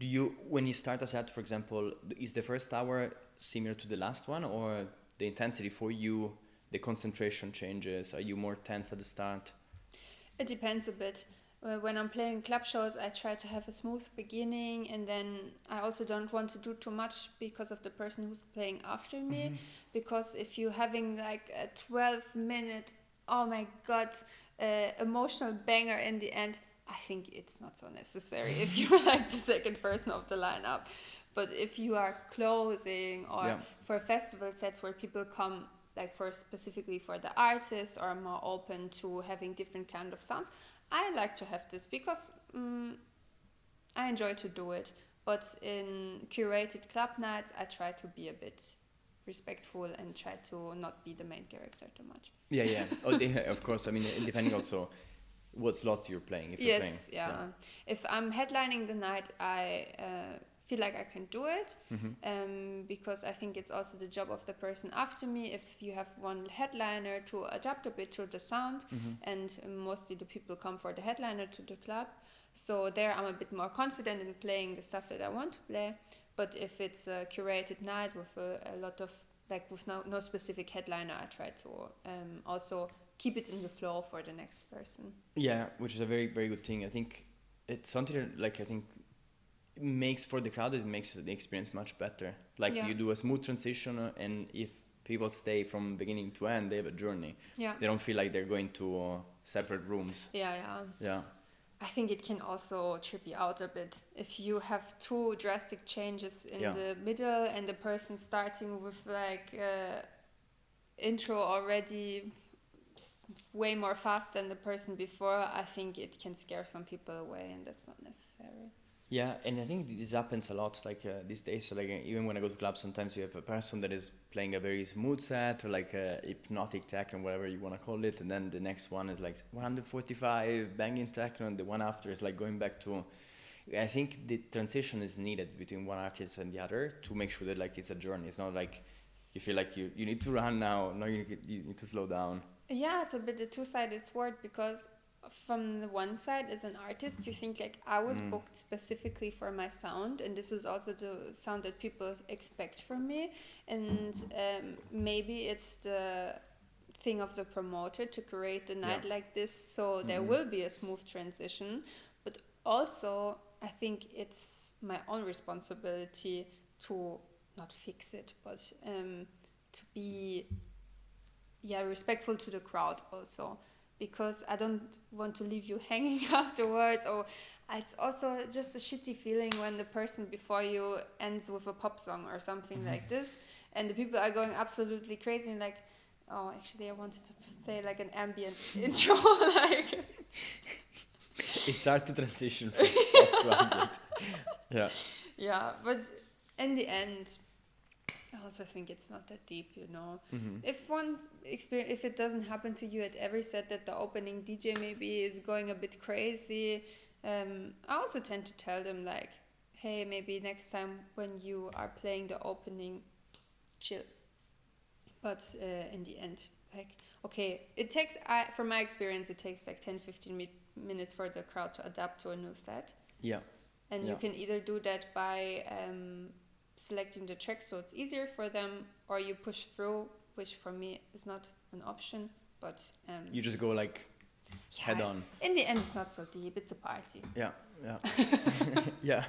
Do you, when you start a set, for example, is the first hour similar to the last one, or the intensity for you, the concentration changes? Are you more tense at the start? It depends a bit. When I'm playing club shows, I try to have a smooth beginning, and then I also don't want to do too much because of the person who's playing after me. Because if you're having like a 12-minute, oh my god, emotional banger in the end, I think it's not so necessary if you're like the second person of the lineup. But if you are closing, or Yeah. for festival sets where people come like for specifically for the artists, or more open to having different kind of sounds, I like to have this because I enjoy to do it. But in curated club nights, I try to be a bit respectful and try to not be the main character too much. Yeah, yeah. Oh, of course. I mean, depending also what slots you're playing. If you're Yes, playing. yeah. If I'm headlining the night, I feel like I can do it, because I think it's also the job of the person after me. If you have one headliner, to adapt a bit to the sound, and mostly the people come for the headliner to the club. So there I'm a bit more confident in playing the stuff that I want to play. But if it's a curated night with a lot of, like with no specific headliner, I try to also keep it in the flow for the next person. Yeah, which is a very, very good thing. I think it's something that, like, I think it makes for the crowd, it makes the experience much better. Like, Yeah. you do a smooth transition, and if people stay from beginning to end, they have a journey. Yeah. They don't feel like they're going to separate rooms. Yeah, yeah. Yeah. I think it can also trip you out a bit if you have two drastic changes in the middle, and the person starting with like intro already way more fast than the person before. I think it can scare some people away, and that's not necessary. Yeah, and I think this happens a lot, like these days. Like even when I go to clubs, sometimes you have a person that is playing a very smooth set, or like a hypnotic techno, whatever you want to call it, and then the next one is like 145 banging techno, and the one after is like going back to. I think the transition is needed between one artist and the other to make sure that like it's a journey. It's not like you feel like you need to run now. No, you need to slow down. Yeah, it's a bit a two-sided sword, because from the one side, as an artist, you think like I was booked specifically for my sound, and this is also the sound that people expect from me, and maybe it's the thing of the promoter to create the night like this, so there will be a smooth transition. But also I think it's my own responsibility to not fix it, but to be respectful to the crowd also, because I don't want to leave you hanging afterwards. Or it's also just a shitty feeling when the person before you ends with a pop song or something like this, and the people are going absolutely crazy and like, oh, actually I wanted to play like an ambient intro. Like, It's hard to transition from pop to ambient. Yeah. yeah, but in the end, I also think it's not that deep, you know. If it doesn't happen to you at every set, that the opening DJ maybe is going a bit crazy, I also tend to tell them like, hey, maybe next time when you are playing the opening, chill. But in the end, like, okay, it takes, from my experience, it takes like 10-15 minutes for the crowd to adapt to a new set. Yeah. And you can either do that by selecting the track so it's easier for them, or you push through, which for me is not an option, but You just go like head on. In the end, it's not so deep, it's a party. Yeah, yeah. Yeah.